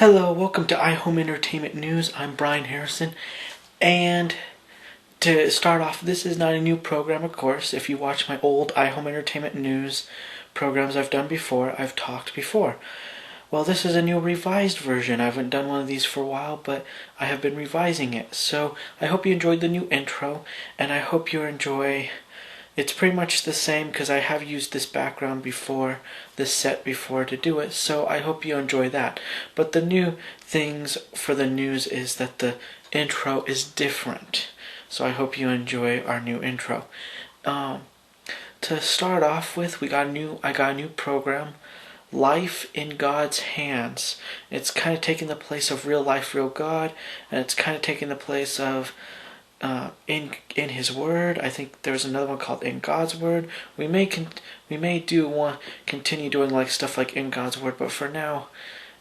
Hello, welcome to Ihomeentertainment News. I'm Brian Harrison, and to start off, this is not a new program, of course. If you watch my old Ihomeentertainment News programs I've done before, I've talked before. Well, this is a new revised version. I haven't done one of these for a while, but I have been revising it. So I hope you enjoyed the new intro, and I hope you enjoy. It's pretty much the same because I have used this background before, this set before to do it, so I hope you enjoy that. But the new things for the news is that the intro is different. So I hope you enjoy our new intro. To start off with, I got a new program, Life in God's Hands. It's kind of taking the place of Real Life, Real God, and it's kind of taking the place of in His Word. I think there's another one called In God's Word. We may continue doing like stuff like In God's Word, but for now,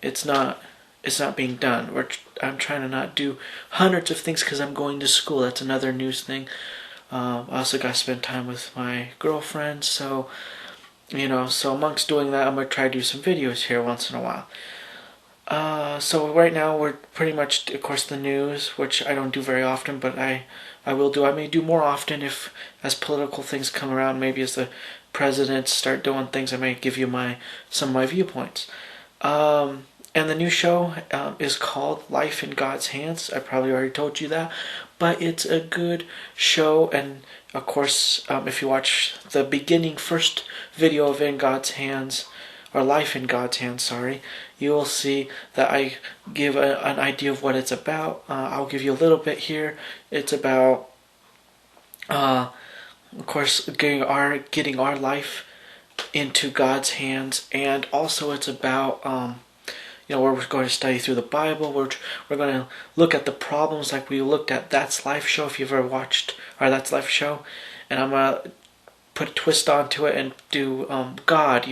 it's not being done. I'm trying to not do hundreds of things because I'm going to school. That's another news thing. I also got to spend time with my girlfriend, so so amongst doing that, I'm gonna try to do some videos here once in a while. So right now we're pretty much, of course, the news, which I don't do very often, but I will do. I may do more often as political things come around. Maybe as the presidents start doing things, I may give you some of my viewpoints. And the new show is called Life in God's Hands. I probably already told you that, but it's a good show. And of course, if you watch the beginning first video of In God's Hands, or Life in God's Hands, sorry, you will see that I give an idea of what it's about. I'll give you a little bit here. It's about, of course, getting our life into God's hands, and also it's about, we're going to study through the Bible. We're going to look at the problems like we looked at That's Life show, if you've ever watched our That's Life show, and I'm going to put a twist onto it and do God,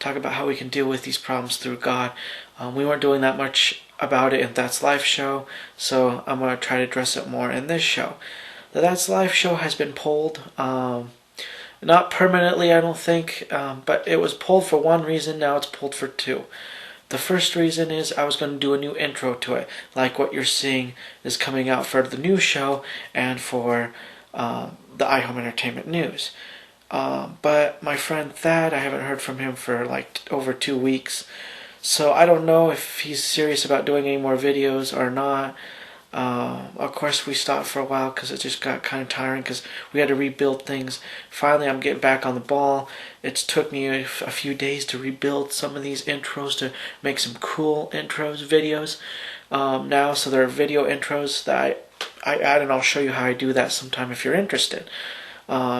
talk about how we can deal with these problems through God. We weren't doing that much about it in That's Life show, so I'm going to try to address it more in this show. The That's Life show has been pulled, not permanently, I don't think, but it was pulled for one reason, now it's pulled for two. The first reason is I was going to do a new intro to it, like what you're seeing is coming out for the new show and for the Ihomeentertainment News. But my friend Thad, I haven't heard from him for like over 2 weeks, so I don't know if he's serious about doing any more videos or not. Of course, we stopped for a while because it just got kind of tiring because we had to rebuild things. Finally, I'm getting back on the ball. It's took me a few days to rebuild some of these intros to make some cool videos now. So there are video intros that I add, and I'll show you how I do that sometime if you're interested.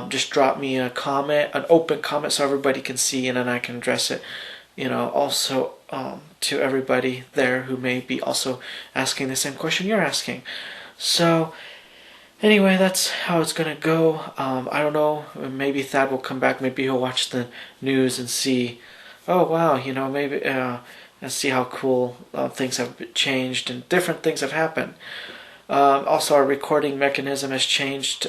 Just drop me a comment, an open comment, so everybody can see, and then I can address it. Also to everybody there who may be also asking the same question you're asking. So anyway, that's how it's gonna go. I don't know. Maybe Thad will come back. Maybe he'll watch the news and see. Oh wow, maybe and see how cool things have changed and different things have happened. Also, our recording mechanism has changed.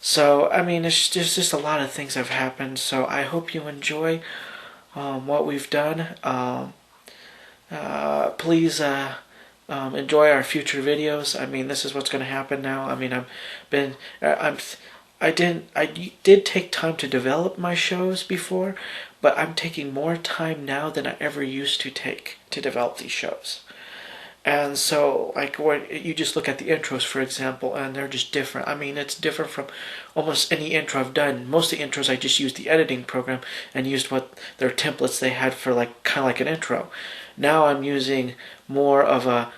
So, it's just a lot of things have happened. So I hope you enjoy what we've done. Please enjoy our future videos. This is what's going to happen now. I did take time to develop my shows before, but I'm taking more time now than I ever used to take to develop these shows. And so, like, when you just look at the intros, for example, and they're just different. It's different from almost any intro I've done. Most of the intros, I just used the editing program and used their templates they had for kind of like an intro. Now I'm using more of a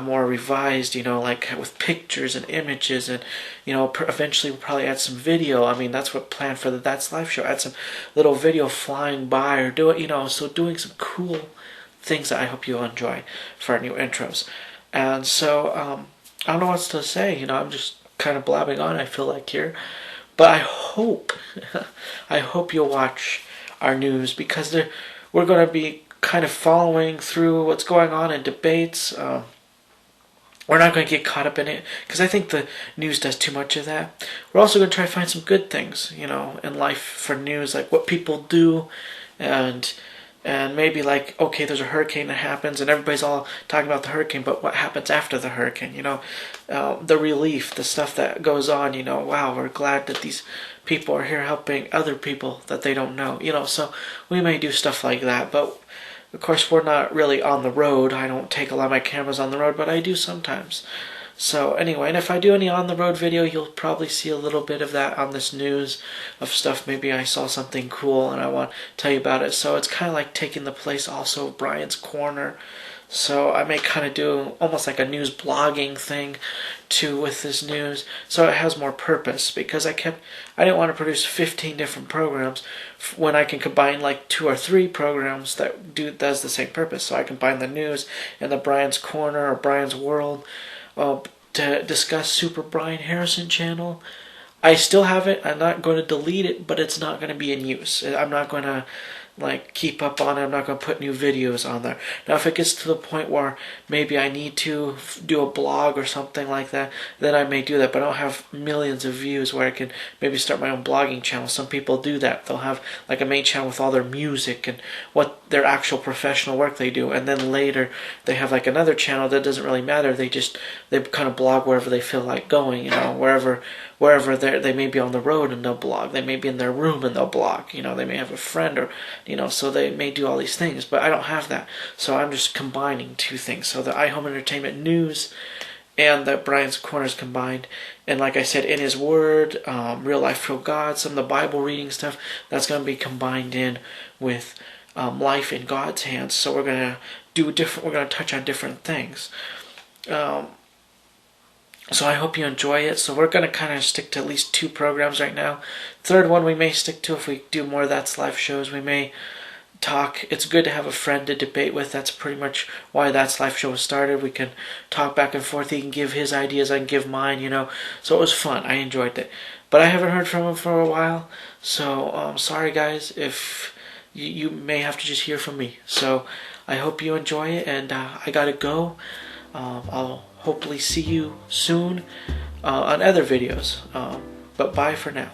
more revised, like with pictures and images, and eventually we'll probably add some video. That's what planned for the That's Life show. Add some little video flying by or do it, so doing some cool things that I hope you'll enjoy for our new intros. And so I don't know what to say. I'm just kind of blabbing on, I feel like, here, but I hope you'll watch our news, because we're going to be kind of following through what's going on in debates. We're not going to get caught up in it, because I think the news does too much of that. We're also going to try to find some good things, in life for news, like what people do, and and maybe like, okay, there's a hurricane that happens and everybody's all talking about the hurricane, but what happens after the hurricane, the relief, the stuff that goes on, wow, we're glad that these people are here helping other people that they don't know, so we may do stuff like that. But of course we're not really on the road. I don't take a lot of my cameras on the road, but I do sometimes. So anyway, and if I do any on the road video, you'll probably see a little bit of that on this news of stuff. Maybe I saw something cool and I want to tell you about it. So it's kind of like taking the place also of Brian's Corner. So I may kind of do almost like a news blogging thing too with this news. So it has more purpose, because I didn't want to produce 15 different programs when I can combine like 2 or 3 programs that does the same purpose. So I combine the news and the Brian's Corner or Brian's World to discuss Super Brian Harrison channel. I still have it. I'm not going to delete it, but it's not going to be in use. I'm not going to keep up on it. I'm not going to put new videos on there. Now if it gets to the point where maybe I need to do a blog or something like that, then I may do that, but I don't have millions of views where I can maybe start my own blogging channel. Some people do that. They'll have like a main channel with all their music and what their actual professional work they do, and then later they have like another channel that doesn't really matter. They kind of blog wherever they feel like going, wherever they may be on the road and they'll blog. They may be in their room and they'll blog. They may have a friend, or so they may do all these things, but I don't have that. So I'm just combining 2 things. So the Ihomeentertainment news and the Brian's Corners combined. And like I said, in his word, real life, real God, some of the Bible reading stuff, that's going to be combined in with life in God's hands. So we're going to touch on different things. So I hope you enjoy it. So we're going to kind of stick to at least 2 programs right now. Third one we may stick to if we do more of That's Life shows. We may talk. It's good to have a friend to debate with. That's pretty much why That's Life show was started. We can talk back and forth. He can give his ideas, I can give mine, So it was fun. I enjoyed it. But I haven't heard from him for a while. So sorry guys if you may have to just hear from me. So I hope you enjoy it, and I gotta go. I'll hopefully see you soon on other videos. But bye for now.